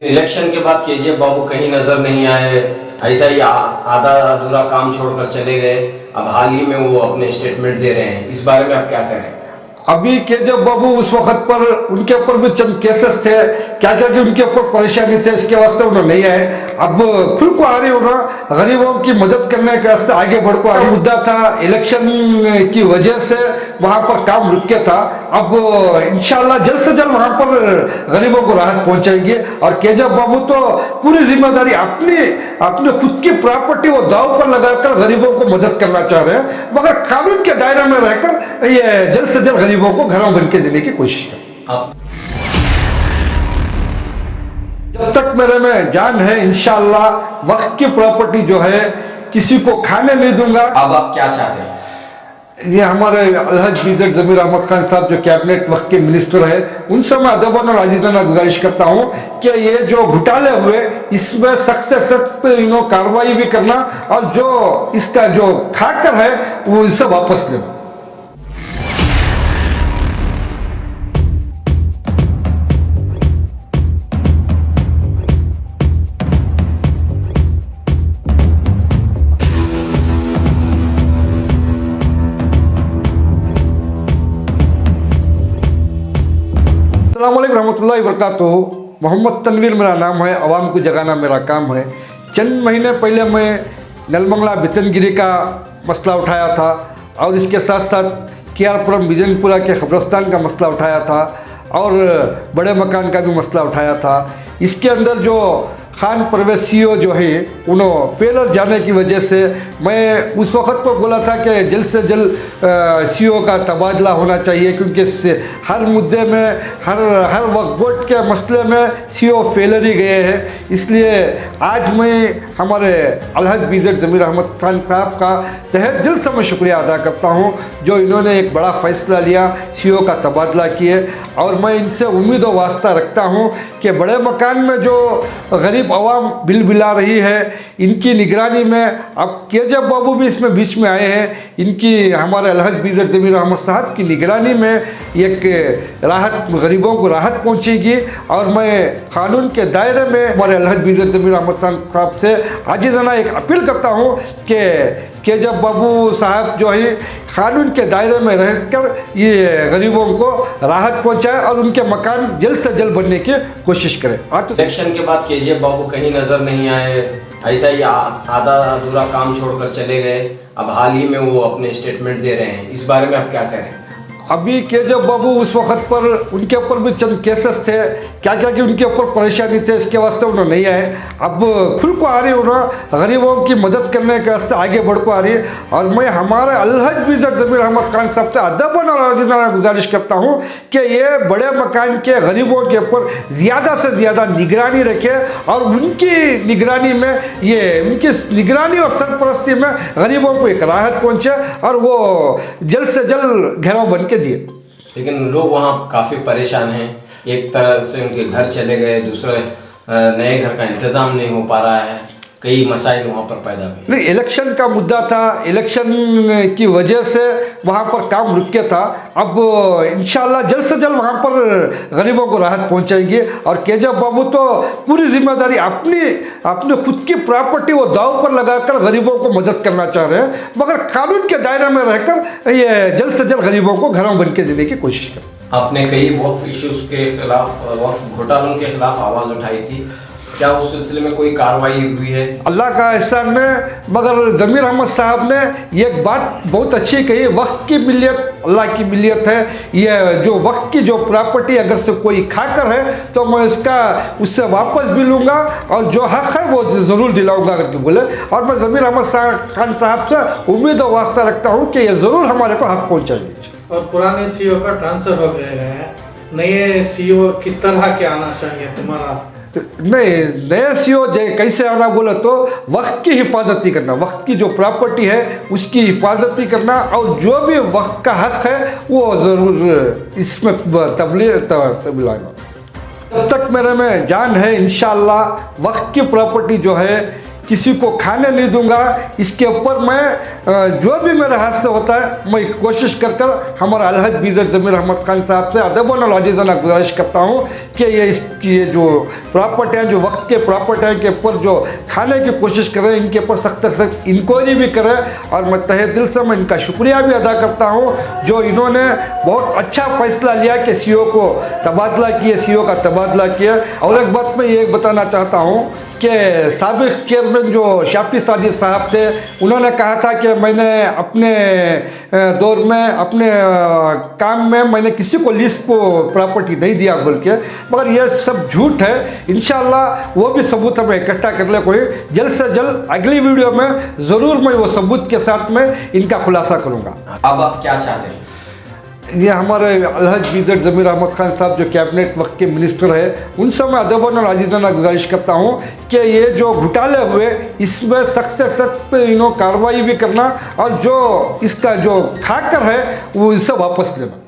Election के बाद KGF बाबू कहीं नजर नहीं आए, ऐसा ही आधा अधूरा काम छोड़कर चले गए। अब हाल ही में वो अपने स्टेटमेंट दे रहे हैं, इस बारे में आप क्या कहें? अभी केजीएफ बाबू उस वक्त पर उनके ऊपर भी चंद केसेस थे, क्या क्या कि उनके ऊपर परेशानी थे, इसके वास्ते उन्होंने नहीं आए। अब खुल को आ रही उन्होंने गरीबों की मदद करने के वास्ते आगे बढ़ को मुद्दा था, इलेक्शन की वजह से वहां पर काम रुक के था। अब इंशाल्लाह जल्द से जल्द वहां पर गरीबों को राहत पहुंचाएंगे। और केजीएफ बाबू तो पूरी जिम्मेदारी अपनी खुद की प्रॉपर्टी वो दाव पर लगाकर गरीबों को मदद करना चाह रहे हैं, मगर कानून के दायरे में रहकर ये जल्द से जल्द गरीबों को घरों बन के देने की कोशिश करें। जब तक मेरे में जान है इंशाल्लाह वक्त की प्रॉपर्टी जो है किसी को खाने नहीं दूंगा। अब आप क्या चाहते हैं? ये हमारे अलहज बीजर जमीर अहमद खान साहब जो कैबिनेट वक्त के मिनिस्टर है, उनसे मैं अदबन और आजीजाना गुजारिश करता हूँ कि ये जो घोटाले हुए इसमें सख्त से सख्त कार्रवाई भी करना और जो इसका जो खाकर है वो इसे वापस देना। अस्सलामुअलैकुम रहमतुल्लाहि वबरकातुहू। मोहम्मद तनवीर मेरा नाम है, अवाम को जगाना मेरा काम है। चंद महीने पहले मैं नलमंगला बितनगिरी का मसला उठाया था और इसके साथ साथ केआरपुरम बिजनपुरा के कब्रस्तान का मसला उठाया था और बड़े मकान का भी मसला उठाया था। इसके अंदर जो खान परवेज सीओ जो है उन्होंने फेलर जाने की वजह से मैं उस वक्त पर बोला था कि जल्द से जल्द सीओ का तबादला होना चाहिए, क्योंकि हर मुद्दे में हर वक्त वोट के मसले में सीओ फेलर ही गए हैं। इसलिए आज मैं हमारे अलहज बीजर जमीर अहमद खान साहब का तहे दिल से मैं शुक्रिया अदा करता हूँ जो इन्होंने एक बड़ा फ़ैसला लिया, सीओ का तबादला किए। और मैं इनसे उम्मीद और वास्ता रखता हूँ कि बड़े मकान में जो गरीब अवाम बिल बिला रही है इनकी निगरानी में, अब केजीएफ बाबू भी इसमें बीच में आए हैं, इनकी हमारे अलहज बीजर जमीर अहमद साहब की निगरानी में एक राहत गरीबों को राहत पहुंचेगी। और मैं कानून के दायरे में हमारे अलहज बीजर जमीर अहमद साहब से आजिज़ाना एक अपील करता हूं कि केजीएफ बाबू साहब जो है कानून के दायरे में रहकर ये गरीबों को राहत पहुंचाए और उनके मकान जल्द से जल्द बनने की कोशिश करें। इलेक्शन के बाद केजीएफ बाबू कहीं नजर नहीं आए, ऐसा ही आधा अधूरा काम छोड़कर चले गए। अब हाल ही में वो अपने स्टेटमेंट दे रहे हैं, इस बारे में आप क्या कहें? अभी केजीएफ बाबू उस वक्त पर उनके ऊपर भी चंद केसेस थे, क्या क्या कि उनके ऊपर परेशानी थे, इसके वास्ते उन्होंने नहीं आए। अब खुल को आ रही उन्होंने गरीबों की मदद करने के वास्ते आगे बढ़ को आ रही है। और मैं हमारे अलहज बीजर जमीर अहमद खान साहब से अदबन और आजीज़ाना गुजारिश करता हूँ कि ये बड़े मकान के गरीबों के ऊपर ज़्यादा से ज़्यादा निगरानी रखे और उनकी निगरानी में उनकी निगरानी और सरपरस्ती में गरीबों को एक राहत पहुँचे और वो जल्द से जल्द घेराव बन दिए। लेकिन लोग वहाँ काफ़ी परेशान हैं, एक तरह से उनके घर चले गए, दूसरे नए घर का इंतज़ाम नहीं हो पा रहा है, कई मसाइल वहाँ पर पैदा हुए। नहीं, इलेक्शन का मुद्दा था, इलेक्शन की वजह से वहाँ पर काम रुक के था। अब इंशाल्लाह जल्द से जल्द वहाँ पर गरीबों को राहत पहुँचाएंगे। और केजीएफ बाबू तो पूरी जिम्मेदारी अपनी खुद की प्रॉपर्टी वो दाव पर लगाकर गरीबों को मदद करना चाह रहे हैं, मगर कानून के दायरे में रहकर ये जल्द से जल्द गरीबों को घरों बन के देने की कोशिश करें। आपने कई वक्फ इश्यूज के खिलाफ, वक्फ घोटालों के खिलाफ आवाज़ उठाई थी, क्या उस सिलसिले में कोई कार्रवाई हुई है? अल्लाह का एहसान में, मगर जमीर अहमद साहब ने एक बात बहुत अच्छी कही, वक्त की मिल्यत अल्लाह की मिल्यत है। ये जो वक्त की जो प्रॉपर्टी अगर से कोई खाकर है तो मैं उससे वापस भी लूँगा और जो हक है वो ज़रूर दिलाऊँगा करके बोले। और मैं जमीर अहमद खान साहब से उम्मीद और वास्ता रखता हूँ कि ये ज़रूर हमारे को हक पहुँचाएंगे। और पुराने सीईओ का ट्रांसफर हो गया है, नए सीईओ किस तरह के आना चाहिए तुम्हारा? नहीं, नए सीईओ कैसे आना बोला तो वक्त की हिफाजती करना, वक्त की जो प्रॉपर्टी है उसकी हिफाजती करना और जो भी वक्त का हक है वो ज़रूर इसमें तब्दील आना। जब तक मेरे में जान है इंशाल्लाह वक्त की प्रॉपर्टी जो है किसी को खाने नहीं दूंगा। इसके ऊपर मैं जो भी मेरा हाथ से होता है मैं कोशिश कर हमारा अलहज बीजर ज़मीर अहमद खान साहब से अदब और अजीज़ाना गुजारिश करता हूँ कि ये जो प्रॉपर्टी हैं, जो वक्त के प्रॉपर्टी हैं के ऊपर जो खाने की कोशिश करें, इनके ऊपर सख्त सख्त इंक्वायरी भी करें। और मैं तहे दिल से मैं इनका शुक्रिया भी अदा करता हूँ जो इन्होंने बहुत अच्छा फैसला लिया कि सीईओ को तबादला किए, सीईओ का तबादला किया। और एक बात मैं ये बताना चाहता हूँ कि साबिक़ चेयरमैन जो शाफी साजिद साहब थे, उन्होंने कहा था कि मैंने अपने दौर में अपने काम में मैंने किसी को लीज को प्रॉपर्टी नहीं दिया बोल के, मगर ये सब झूठ है। इंशाल्लाह वो भी सबूत हमें इकट्ठा कर ले कोई जल्द से जल्द अगली वीडियो में ज़रूर मैं वो सबूत के साथ में इनका खुलासा करूँगा। अब आप क्या चाहते हैं? ये हमारे अलहज बीजर ज़मीर अहमद खान साहब जो कैबिनेट वक्त के मिनिस्टर है, उनसे मैं अदब और अजीज़ाना गुजारिश करता हूँ कि ये जो घोटाले हुए इसमें सख्त से सख्त कार्रवाई भी करना और जो इसका जो खाकर है वो इसे वापस लेना।